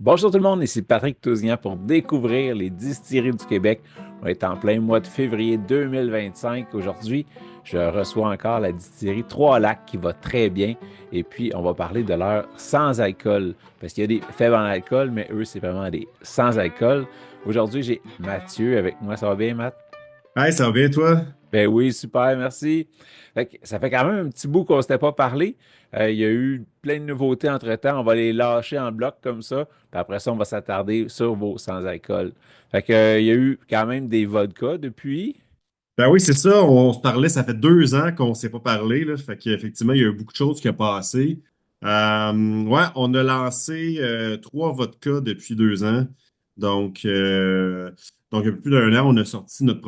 Bonjour tout le monde, ici Patrick Tousignan pour découvrir les distilleries du Québec. On est en plein mois de février 2025. Aujourd'hui, je reçois encore la distillerie Trois-Lacs qui va très bien. Et puis, on va parler de leur sans-alcool. Parce qu'il y a des faibles en alcool, mais eux, c'est vraiment des sans-alcool. Aujourd'hui, j'ai Mathieu avec moi. Ça va bien, Matt? Hey, ça va bien, toi? Ben oui, super, merci. Ça fait quand même un petit bout qu'on ne s'était pas parlé. Il y a eu plein de nouveautés entre-temps. On va les lâcher en bloc comme ça. Puis après ça, on va s'attarder sur vos sans-alcool. Il y a eu quand même des vodkas depuis. Ben oui, c'est ça. On se parlait, ça fait 2 ans qu'on ne s'est pas parlé, là. Fait qu'effectivement, il y a eu beaucoup de choses qui ont passé. Ouais, on a lancé 3 vodkas depuis 2 ans. Donc, donc, il y a plus d'1 an, on a sorti notre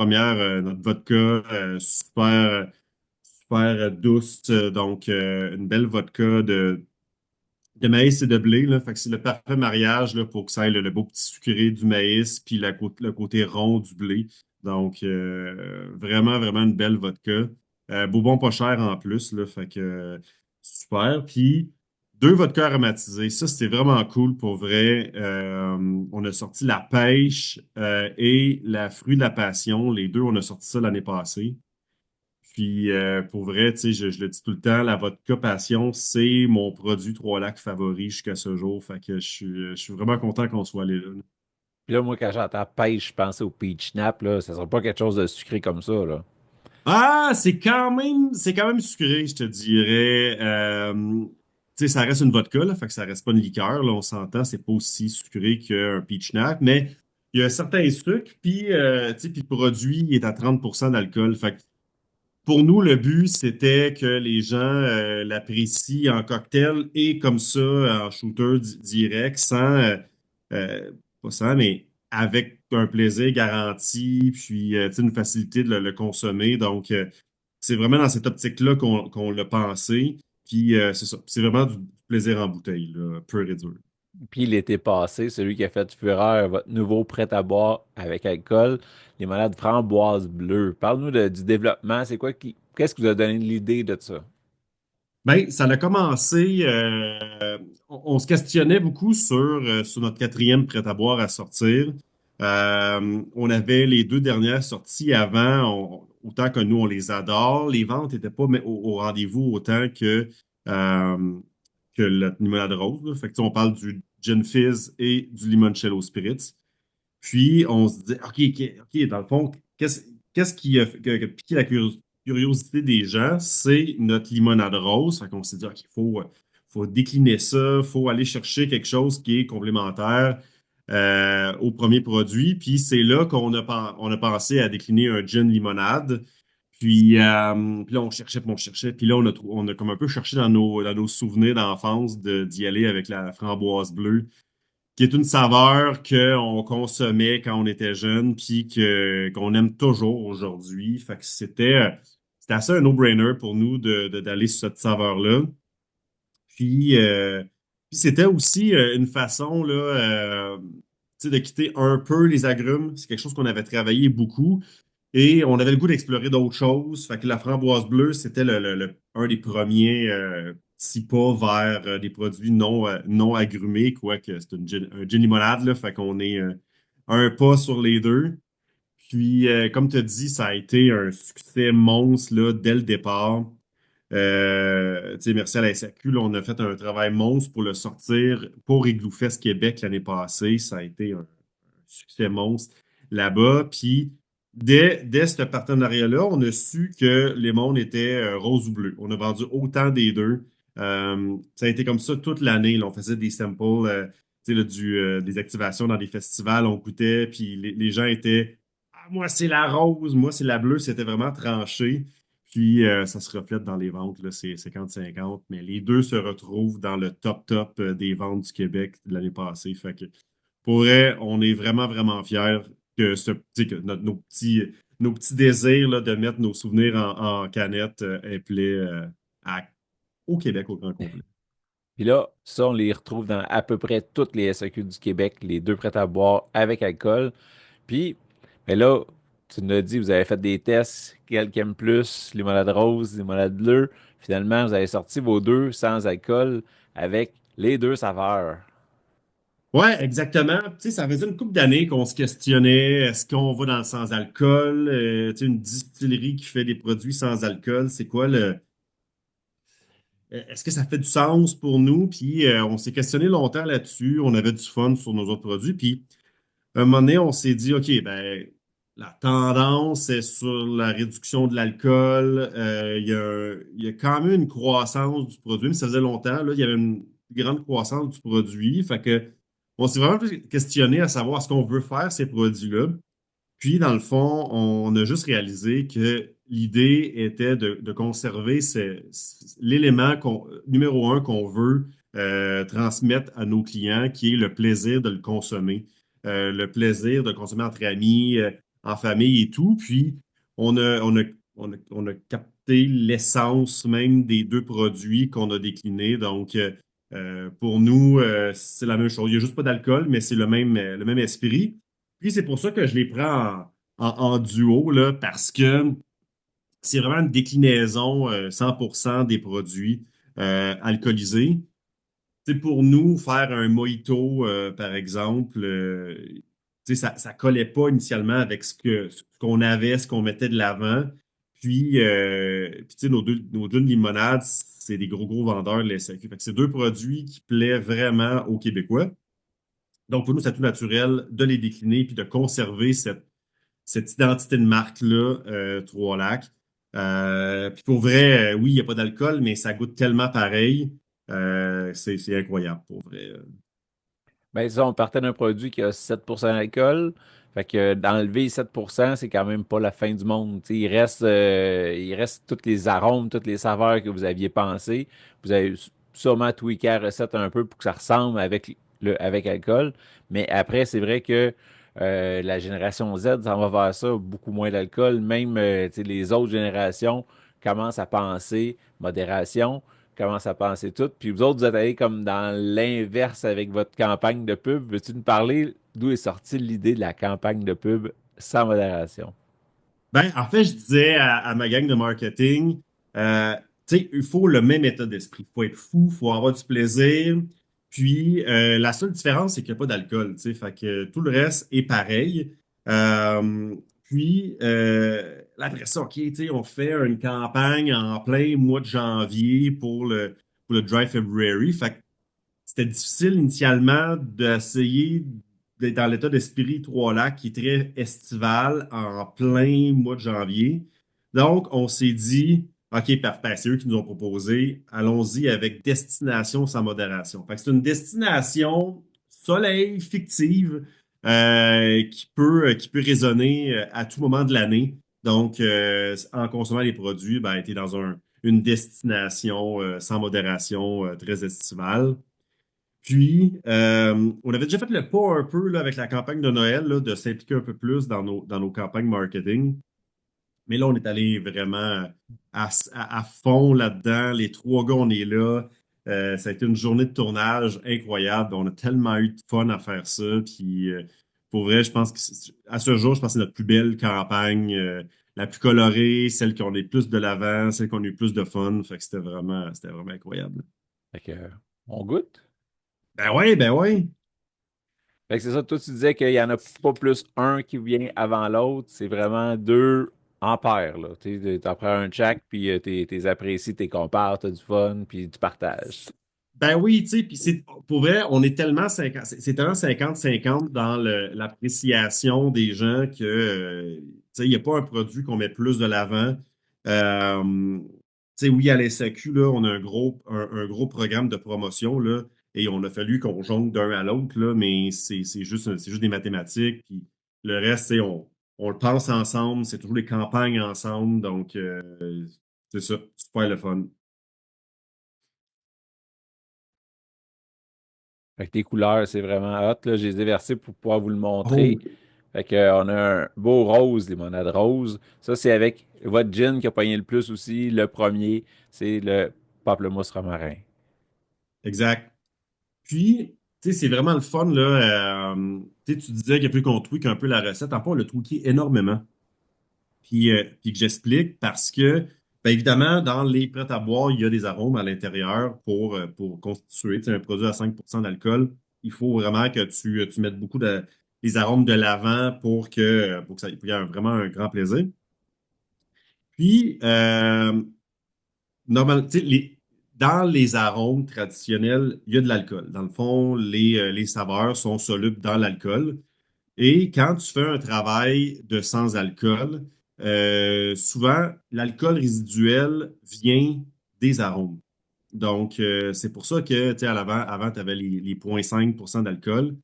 vodka super douce. Donc, une belle vodka de maïs et de blé, là. Fait que c'est le parfait mariage là, pour que ça ait le beau petit sucré du maïs puis le côté rond du blé. Donc, vraiment, vraiment une belle vodka. Bourbon pas cher en plus, là, fait que super. Puis, 2 vodkas aromatisés. Ça, c'était vraiment cool pour vrai. On a sorti la pêche et la fruit de la passion. Les deux, on a sorti ça l'année passée. Puis pour vrai, tu sais, je le dis tout le temps, la vodka Passion, c'est mon produit Trois-Lacs favori jusqu'à ce jour. Fait que je suis vraiment content qu'on soit allé là. Puis là, moi, quand j'entends pêche, je pensais au peach snap, là. Ça sera pas quelque chose de sucré comme ça, là. Ah, c'est quand même sucré, je te dirais. Tu sais, ça reste une vodka, là, fait que ça reste pas une liqueur, là, on s'entend, c'est pas aussi sucré qu'un peach snap, mais il y a un certain sucre, puis tu sais, puis le produit est à 30% d'alcool. Fait que pour nous, le but, c'était que les gens l'apprécient en cocktail et comme ça, en shooter direct, pas sans, mais avec un plaisir garanti, puis tu sais, une facilité de le consommer. Donc, c'est vraiment dans cette optique-là qu'on l'a pensé. Puis, c'est ça. C'est vraiment du plaisir en bouteille, là, pur et dur. Puis l'été passé, celui qui a fait fureur, votre nouveau prêt-à-boire avec alcool, les malades framboises bleues. Parle-nous du développement. Qu'est-ce qui vous a donné l'idée de ça? Ben, ça a commencé. On se questionnait beaucoup sur notre quatrième prêt-à-boire à sortir. On avait les 2 dernières sorties avant. Autant que nous, on les adore. Les ventes n'étaient pas au rendez-vous autant que la limonade rose, là. Fait que, tu sais, on parle du gin fizz et du limoncello spritz. Puis, on se dit, OK, dans le fond, qu'est-ce qui a piqué la curiosité des gens? C'est notre limonade rose. Fait qu'on s'est dit, OK, faut décliner ça, faut aller chercher quelque chose qui est complémentaire au premier produit. Puis, c'est là on a pensé à décliner un gin limonade. Puis là, on cherchait, puis on cherchait. Puis là, on a comme un peu cherché dans nos souvenirs d'enfance d'y aller avec la framboise bleue qui est une saveur qu'on consommait quand on était jeune, puis qu'on aime toujours aujourd'hui. Fait que c'était assez un no-brainer pour nous d'aller sur cette saveur-là. Puis, puis c'était aussi une façon là, tu sais, de quitter un peu les agrumes. C'est quelque chose qu'on avait travaillé beaucoup. Et on avait le goût d'explorer d'autres choses. Fait que la framboise bleue, c'était un des premiers petits pas vers des produits non agrumés, quoique c'est un gin limonade, là. Fait qu'on est un pas sur les deux. Puis, comme tu as dit, ça a été un succès monstre là, dès le départ. Tu sais, merci à la SAQ, là, on a fait un travail monstre pour le sortir pour Igloo Fest Québec l'année passée. Ça a été un succès monstre là-bas. Puis, dès ce partenariat-là, on a su que les mondes étaient rose ou bleu. On a vendu autant des deux. Ça a été comme ça toute l'année, là. On faisait des samples, tu sais, là, des activations dans des festivals, on goûtait, puis les gens étaient Ah, moi, c'est la rose, moi, c'est la bleue. C'était vraiment tranché. Puis, ça se reflète dans les ventes, là, c'est 50-50, mais les deux se retrouvent dans le top des ventes du Québec de l'année passée. Fait que pour vrai, on est vraiment, vraiment fiers tu sais, que nos petits désirs là, de mettre nos souvenirs en canette aient plaît au Québec au grand complet. Puis là, ça, on les retrouve dans à peu près toutes les SAQ du Québec, les deux prêts à boire avec alcool. Puis, mais là, tu nous as dit, vous avez fait des tests, quel qui aime plus, limonade rose, limonade bleue. Finalement, vous avez sorti vos deux sans alcool avec les deux saveurs. Ouais, exactement. Tu sais, ça faisait une couple d'années qu'on se questionnait, est-ce qu'on va dans le sans-alcool? Tu sais, une distillerie qui fait des produits sans alcool, c'est quoi est-ce que ça fait du sens pour nous? Puis on s'est questionné longtemps là-dessus. On avait du fun sur nos autres produits. Puis un moment donné, on s'est dit, OK, ben, la tendance est sur la réduction de l'alcool. Il y a quand même une croissance du produit, mais ça faisait longtemps, là, il y avait une grande croissance du produit. Fait que on s'est vraiment questionné à savoir est-ce qu'on veut faire ces produits-là. Puis, dans le fond, on a juste réalisé que l'idée était de conserver l'élément numéro un qu'on veut transmettre à nos clients, qui est le plaisir de le consommer. Le plaisir de le consommer entre amis, en famille et tout. Puis, on a capté l'essence même des deux produits qu'on a déclinés. Donc, pour nous, c'est la même chose. Il n'y a juste pas d'alcool, mais c'est le même esprit. Puis c'est pour ça que je les prends en duo, là, parce que c'est vraiment une déclinaison 100% des produits alcoolisés. C'est pour nous, faire un mojito, par exemple, tu sais, ça collait pas initialement avec ce qu'on avait, ce qu'on mettait de l'avant. Puis, tu sais, nos deux limonades, c'est des gros vendeurs de la SAQ. Fait que c'est deux produits qui plaisent vraiment aux Québécois. Donc, pour nous, c'est tout naturel de les décliner puis de conserver cette identité de marque-là, Trois Lacs. Puis pour vrai, oui, il n'y a pas d'alcool, mais ça goûte tellement pareil. C'est incroyable, pour vrai. Ben, ça, on partait d'un produit qui a 7% d'alcool. Fait que d'enlever 7%, c'est quand même pas la fin du monde. Tu sais, il reste tous les arômes, toutes les saveurs que vous aviez pensé. Vous avez sûrement tweaké la recette un peu pour que ça ressemble avec alcool. Mais après, c'est vrai que la génération Z, ça va vers ça, beaucoup moins d'alcool. Même tu sais, les autres générations commencent à penser modération, commence à penser tout. Puis vous autres, vous êtes allés comme dans l'inverse avec votre campagne de pub. Veux-tu nous parler d'où est sortie l'idée de la campagne de pub sans modération? Ben, en fait, je disais à ma gang de marketing, tu sais, il faut le même état d'esprit. Il faut être fou, il faut avoir du plaisir. Puis, la seule différence, c'est qu'il n'y a pas d'alcool, tu sais. Fait que tout le reste est pareil. Là, après ça, OK, tu sais, on fait une campagne en plein mois de janvier pour le Dry February. Fait que c'était difficile initialement d'essayer d'être dans l'état d'esprit Trois-Lacs qui est très estival en plein mois de janvier. Donc, on s'est dit, OK, parfait, c'est eux qui nous ont proposé, allons-y avec destination sans modération. Fait que c'est une destination soleil fictive qui peut résonner à tout moment de l'année. Donc, en consommant les produits, ben, tu es dans une destination sans modération très estivale. Puis, on avait déjà fait le pas un peu là, avec la campagne de Noël, là, de s'impliquer un peu plus dans nos campagnes marketing. Mais là, on est allé vraiment à fond là-dedans. Les trois gars, on est là. Ça a été une journée de tournage incroyable. On a tellement eu de fun à faire ça. Puis, pour vrai, je pense que à ce jour, je pense que c'est notre plus belle campagne, la plus colorée, celle qui en est plus de l'avant, celle qui a eu plus de fun. Fait que c'était vraiment incroyable. Fait que, on goûte. Ben ouais, ben ouais. Fait que c'est ça, toi tu disais qu'il y en a pas plus un qui vient avant l'autre, c'est vraiment deux en paire, là. Tu t'en prends un de chaque, puis t'es apprécies, t'es compares, t'as du fun, puis tu partages. Ben oui, tu sais, puis c'est pour vrai, on est tellement 50, c'est tellement 50-50 dans l'appréciation des gens que tu sais, il n'y a pas un produit qu'on met plus de l'avant. Tu sais, oui, à l'SAQ, là, on a un gros programme de promotion, là, et on a fallu qu'on jongle d'un à l'autre, là, mais c'est juste des mathématiques. Puis le reste, on le pense ensemble, c'est toujours les campagnes ensemble, donc c'est ça, super le fun. Fait que tes couleurs, c'est vraiment hot, là. Je les ai versées pour pouvoir vous le montrer. Oh, Fait que, on a un beau rose, limonade rose. Ça, c'est avec votre gin qui a pogné le plus aussi. Le premier, c'est le pamplemousse romarin. exact. Puis, tu sais, c'est vraiment le fun, là. Tu sais, tu disais qu'il y a plus qu'on tweak un peu la recette. En fait, on l'a tweaké énormément. Puis que j'explique parce que, ben, évidemment, dans les prêts à boire, il y a des arômes à l'intérieur pour constituer, tu sais, un produit à 5% d'alcool. il faut vraiment que tu mettes beaucoup les arômes de l'avant pour qu'il y ait vraiment un grand plaisir. Puis, normalement, tu sais, dans les arômes traditionnels, il y a de l'alcool. Dans le fond, les saveurs sont solubles dans l'alcool. Et quand tu fais un travail de sans-alcool, souvent, l'alcool résiduel vient des arômes. Donc, c'est pour ça que, tu sais, avant tu avais les 0,5% d'alcool.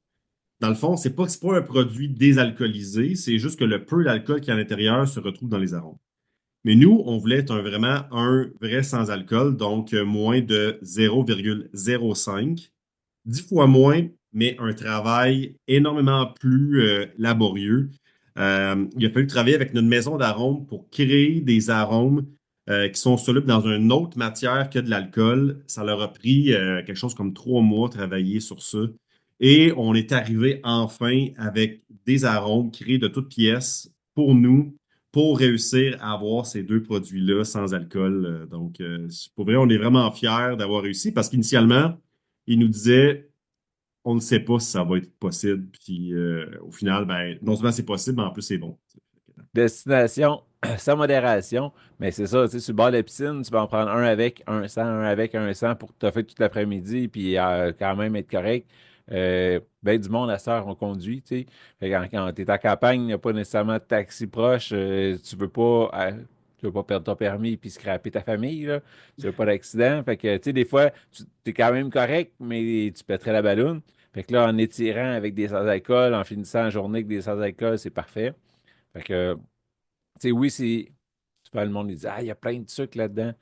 Dans le fond, c'est pas un produit désalcoolisé, c'est juste que le peu d'alcool qui est à l'intérieur se retrouve dans les arômes. Mais nous, on voulait être vraiment un vrai sans-alcool, donc moins de 0,05, 10 fois moins, mais un travail énormément plus laborieux. Il a fallu travailler avec notre maison d'arômes pour créer des arômes qui sont solubles dans une autre matière que de l'alcool. Ça leur a pris quelque chose comme 3 mois de travailler sur ça. Et on est arrivé enfin avec des arômes créés de toutes pièces pour nous, pour réussir à avoir ces deux produits-là sans alcool. Donc, pour vrai, on est vraiment fiers d'avoir réussi parce qu'initialement, ils nous disaient on ne sait pas si ça va être possible. Puis au final, ben, non seulement c'est possible, mais en plus c'est bon. Destination sans modération, mais c'est ça, tu sais, sur le bord de la piscine, tu vas en prendre un avec, un avec, un sans pour te faire toute l'après-midi, puis quand même être correct. Ben du monde à cette heure, on conduit, tu sais. Fait que quand tu es en campagne, il n'y a pas nécessairement de taxi proche, tu veux pas perdre ton permis puis scraper ta famille, là. Tu veux pas d'accident. Fait que, tu sais, des fois, tu es quand même correct, mais tu pèterais la balloune. Fait que là, en étirant avec des sans-alcool, en finissant la journée avec des sans-alcool, c'est parfait. Fait que, tu sais, oui, c'est. Souvent, le monde il dit, ah, il y a plein de sucre là-dedans.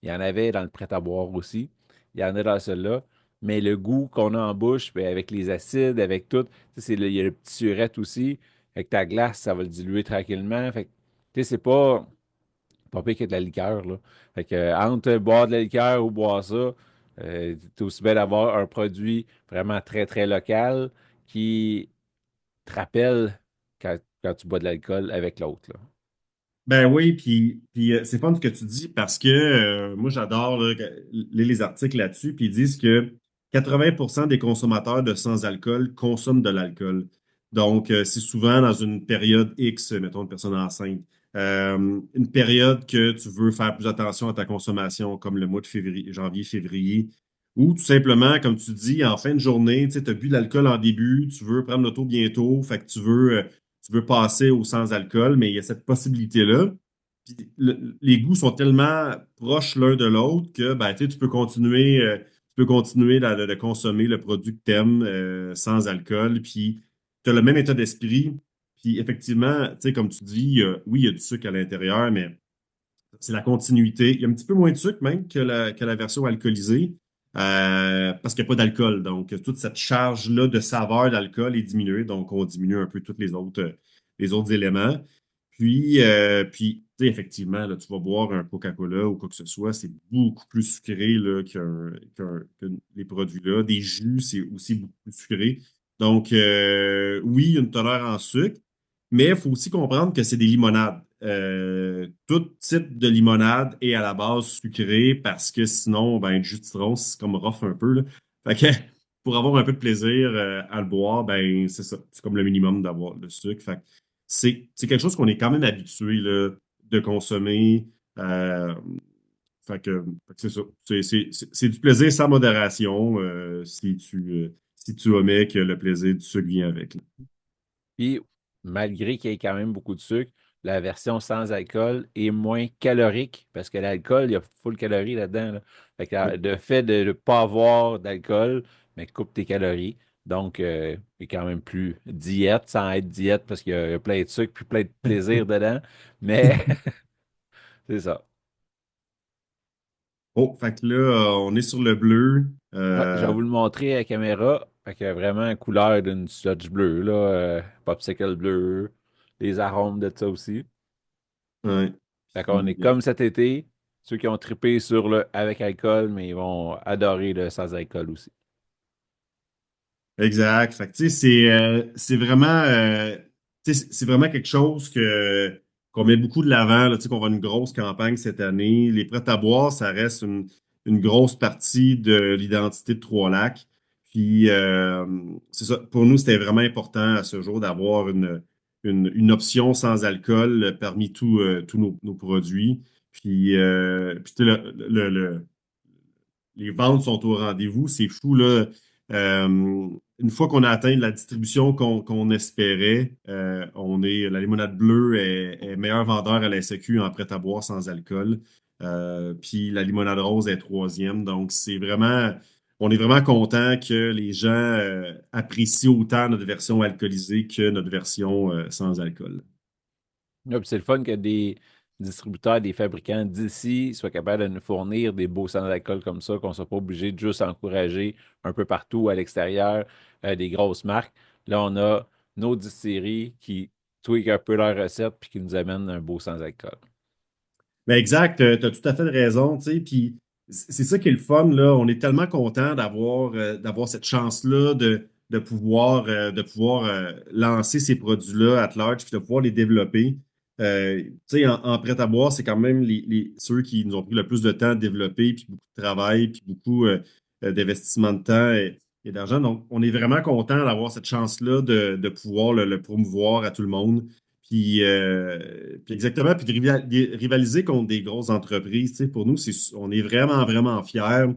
Il y en avait dans le prêt-à-boire aussi. Il y en a dans celui-là. Mais le goût qu'on a en bouche, ben, avec les acides, avec tout, tu sais, il y a le petit surette aussi. Avec ta glace, ça va le diluer tranquillement. Fait que, tu sais, c'est pas pire que de la liqueur, là. Fait que, entre boire de la liqueur ou boire ça, c'est aussi bien d'avoir un produit vraiment très, très local qui te rappelle quand tu bois de l'alcool avec l'autre, là. Ben oui, puis c'est fun ce que tu dis parce que moi j'adore là, lire les articles là-dessus, puis ils disent que 80% des consommateurs de sans-alcool consomment de l'alcool. Donc c'est souvent dans une période X, mettons une personne enceinte, une période que tu veux faire plus attention à ta consommation, comme le mois de février, janvier, février, ou tout simplement, comme tu dis, en fin de journée, tu as bu de l'alcool en début, tu veux prendre l'auto bientôt, fait que tu veux passer au sans-alcool, mais il y a cette possibilité-là. Puis les goûts sont tellement proches l'un de l'autre que ben, tu peux continuer de consommer le produit que tu aimes sans alcool. Puis tu as le même état d'esprit. Puis effectivement, tu sais, comme tu dis, oui, il y a du sucre à l'intérieur, mais c'est la continuité. Il y a un petit peu moins de sucre même que la version alcoolisée parce qu'il n'y a pas d'alcool. Donc, toute cette charge-là de saveur d'alcool est diminuée. Donc, on diminue un peu tous les autres éléments. Puis tu sais, effectivement, là, tu vas boire un Coca-Cola ou quoi que ce soit, c'est beaucoup plus sucré là, que les produits-là. Des jus, c'est aussi beaucoup plus sucré. Donc, oui, il y a une teneur en sucre, mais il faut aussi comprendre que c'est des limonades. Tout type de limonade est à la base sucré parce que sinon, ben, le jus de citron, c'est comme rough un peu, là. Fait que pour avoir un peu de plaisir à le boire, ben, c'est ça. C'est comme le minimum d'avoir le sucre. Fait que c'est quelque chose qu'on est quand même habitué là, de consommer. Euh, fait que c'est ça. C'est du plaisir sans modération si tu omets que le plaisir du sucre vient avec, là. Puis, malgré qu'il y ait quand même beaucoup de sucre, la version sans alcool est moins calorique parce que l'alcool, il y a full calories là-dedans, là. Fait que Oui. le fait de ne pas avoir d'alcool, mais coupe tes calories. Donc, c'est quand même plus diète sans être diète parce qu'il y a plein de sucre puis plein de plaisir dedans. Mais c'est ça. Oh, fait que là, on est sur le bleu. Ouais, je vais vous le montrer à la caméra. Fait que vraiment la couleur d'une sludge bleue, là, popsicle bleu, les arômes de ça aussi. Ouais. Fait qu'on est Puis, comme cet été, ceux qui ont trippé sur le avec alcool, mais ils vont adorer le sans alcool aussi. exact. Fait que, tu sais, c'est vraiment quelque chose qu'on met beaucoup de l'avant, là, tu sais, qu'on va une grosse campagne cette année. Les prêts à boire, ça reste une grosse partie de l'identité de Trois-Lacs. Puis, c'est ça. Pour nous, c'était vraiment important à ce jour d'avoir une option sans alcool parmi tous nos produits. Puis tu sais, les ventes sont au rendez-vous. C'est fou, là. Une fois qu'on a atteint la distribution qu'on espérait, la limonade bleue est meilleur vendeur à la SAQ en prêt-à-boire sans alcool. Puis la limonade rose est troisième. Donc, on est vraiment content que les gens apprécient autant notre version alcoolisée que notre version sans alcool. Là, puis c'est le fun que des distributeurs, des fabricants d'ici soient capables de nous fournir des beaux sans-alcool comme ça, qu'on ne soit pas obligé de juste encourager un peu partout à l'extérieur des grosses marques. Là, on a nos distilleries qui tweakent un peu leur recette puis qui nous amènent un beau sans-alcool. Mais exact, tu as tout à fait raison, tu sais, puis c'est ça qui est le fun, là. On est tellement content d'avoir cette chance-là de pouvoir lancer ces produits-là at large, puis de pouvoir les développer. Tu sais, en prêt-à-boire, c'est quand même ceux qui nous ont pris le plus de temps à développer, puis beaucoup de travail, puis beaucoup d'investissement de temps et d'argent. Donc, on est vraiment content d'avoir cette chance-là de pouvoir le promouvoir à tout le monde. Puis exactement, puis de rivaliser contre des grosses entreprises, tu sais, pour nous, on est vraiment, vraiment fiers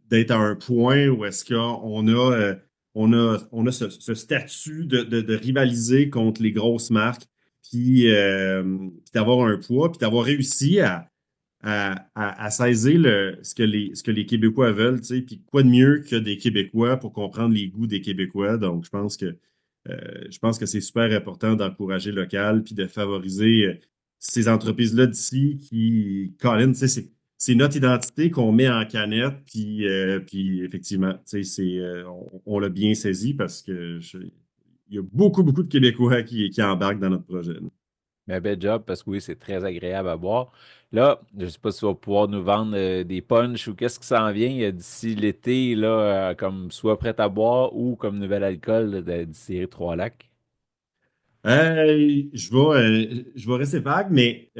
d'être à un point où est-ce qu'on a ce statut de rivaliser contre les grosses marques, puis d'avoir un poids, puis d'avoir réussi à saisir ce que les Québécois veulent, tu sais, puis quoi de mieux que des Québécois pour comprendre les goûts des Québécois. Donc, je pense que c'est super important d'encourager le local puis de favoriser ces entreprises-là d'ici Colin, tu sais, c'est notre identité qu'on met en canette, puis effectivement, tu sais, on l'a bien saisi parce il y a beaucoup, beaucoup de Québécois qui embarquent dans notre projet. Mais bel job parce que oui, c'est très agréable à boire. Là, je ne sais pas si tu vas pouvoir nous vendre des punchs ou qu'est-ce qui s'en vient d'ici l'été, là, comme soit prêt à boire ou comme nouvel alcool là, de distillerie Trois-Lacs. Je vais rester vague, mais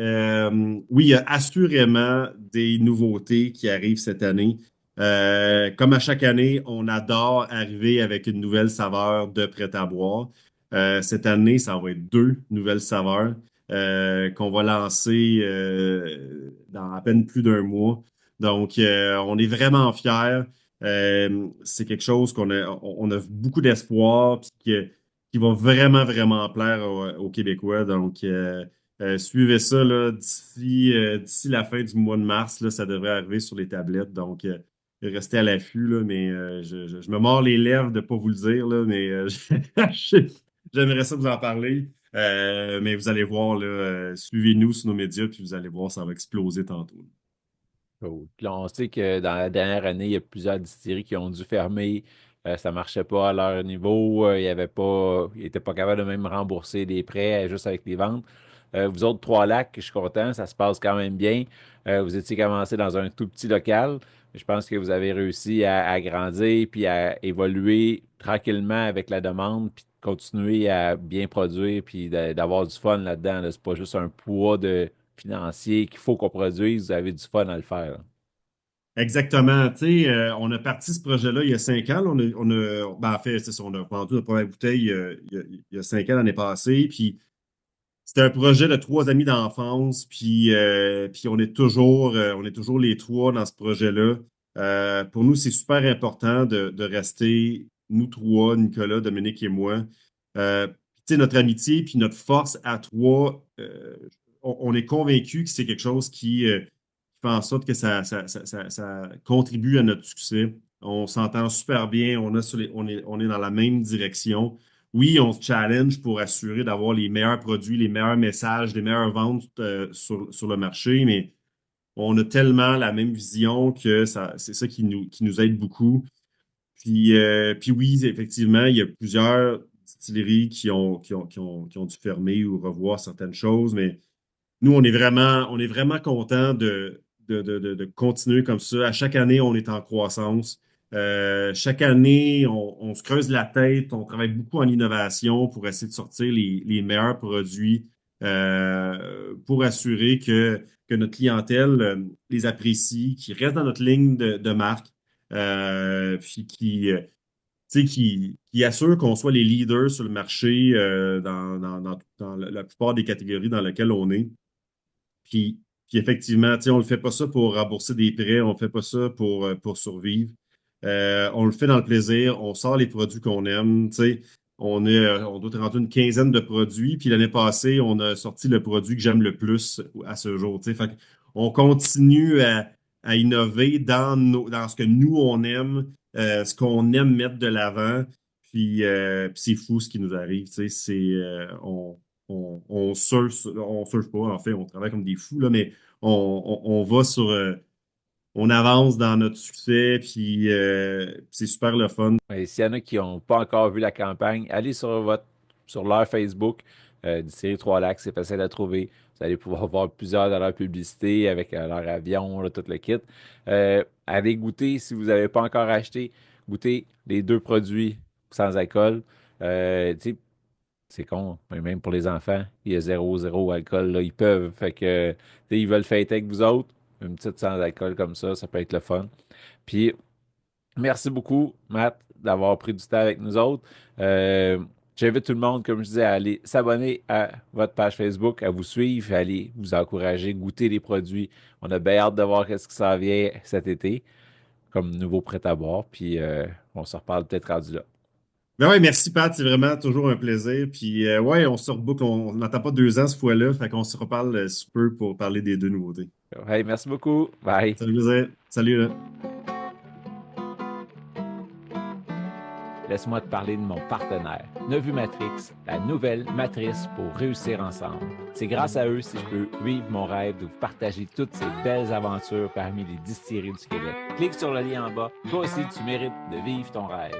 oui, il y a assurément des nouveautés qui arrivent cette année. Comme à chaque année, on adore arriver avec une nouvelle saveur de prêt-à-boire. Cette année, ça va être deux nouvelles saveurs qu'on va lancer dans à peine plus d'un mois. Donc, on est vraiment fiers. C'est quelque chose qu'on a beaucoup d'espoir, puis qui va vraiment, vraiment plaire aux Québécois. Donc, suivez ça là, d'ici la fin du mois de mars. Là, ça devrait arriver sur les tablettes. Donc, restez à l'affût. Là, mais je me mords les lèvres de ne pas vous le dire, là, mais j'aimerais ça vous en parler. Mais vous allez voir, là, suivez-nous sur nos médias, puis vous allez voir, ça va exploser tantôt. Cool. Puis là, on sait que dans la dernière année, il y a plusieurs distilleries qui ont dû fermer. Ça ne marchait pas à leur niveau. Ils n'étaient pas capables de même rembourser des prêts juste avec les ventes. Vous autres, Trois-Lacs, je suis content, ça se passe quand même bien. Vous étiez commencé dans un tout petit local. Je pense que vous avez réussi à grandir puis à évoluer tranquillement avec la demande, puis de continuer à bien produire puis d'avoir du fun là-dedans. Là. C'est pas juste un poids de financier qu'il faut qu'on produise, vous avez du fun à le faire. Exactement. Tu sais, on a parti ce projet-là il y a 5 ans. Là. En fait, c'est ça, on a vendu notre première bouteille il y a 5 ans l'année passée. Puis c'était un projet de trois amis d'enfance. Puis on est toujours les trois dans ce projet-là. Pour nous, c'est super important de rester, nous trois, Nicolas, Dominique et moi. Tu sais, notre amitié puis notre force à trois, on est convaincus que c'est quelque chose qui fait en sorte que ça contribue à notre succès. On s'entend super bien, on est dans la même direction. Oui, on se challenge pour assurer d'avoir les meilleurs produits, les meilleurs messages, les meilleures ventes sur le marché, mais on a tellement la même vision que c'est ça qui nous aide beaucoup. Puis oui, effectivement, il y a plusieurs distilleries qui ont dû fermer ou revoir certaines choses, mais nous, on est vraiment content de continuer comme ça. À chaque année, on est en croissance. Chaque année, on se creuse la tête, on travaille beaucoup en innovation pour essayer de sortir les meilleurs produits pour assurer que notre clientèle les apprécie, qu'ils restent dans notre ligne de marque, puis tu sais, qui assure qu'on soit les leaders sur le marché dans la plupart des catégories dans lesquelles on est. Puis effectivement, tu sais, on le fait pas ça pour rembourser des prêts, on fait pas ça pour survivre. On le fait dans le plaisir, on sort les produits qu'on aime, tu sais. On doit être rendu une quinzaine de produits, puis l'année passée, on a sorti le produit que j'aime le plus à ce jour, tu sais. Fait on continue à innover dans ce que nous, on aime, ce qu'on aime mettre de l'avant, puis c'est fou ce qui nous arrive, tu sais. On surfe pas, en fait, on travaille comme des fous, là, mais on va on avance dans notre succès, puis c'est super le fun. Et s'il y en a qui n'ont pas encore vu la campagne, allez sur leur Facebook Distillerie Trois-Lacs, c'est facile à trouver. Vous allez pouvoir voir plusieurs de leurs publicités avec leur avion, là, tout le kit. Allez goûter si vous n'avez pas encore acheté. Goûtez les deux produits sans alcool. Tu sais, c'est con, mais même pour les enfants, il y a zéro alcool, là, ils peuvent. Fait que, tu sais, ils veulent fêter avec vous autres. Une petite sans alcool comme ça peut être le fun. Puis, merci beaucoup, Matt, d'avoir pris du temps avec nous autres. Euh, J'invite tout le monde, comme je disais, à aller s'abonner à votre page Facebook, à vous suivre, à aller vous encourager, goûter les produits. On a bien hâte de voir ce qui s'en vient cet été comme nouveau prêt-à-boire. Puis on se reparle peut-être rendu là. Ben ouais, merci Pat, c'est vraiment toujours un plaisir. Puis ouais, on se rebook, on n'attend pas 2 ans ce fois-là, fait qu'on se reparle sous peu pour parler des deux nouveautés. Hey, merci beaucoup. Bye. Salut, salut là. Laisse-moi te parler de mon partenaire, Nevu Matrix, la nouvelle matrice pour réussir ensemble. C'est grâce à eux si je peux vivre mon rêve de vous partager toutes ces belles aventures parmi les distilleries du Québec. Clique sur le lien en bas. Toi aussi, tu mérites de vivre ton rêve.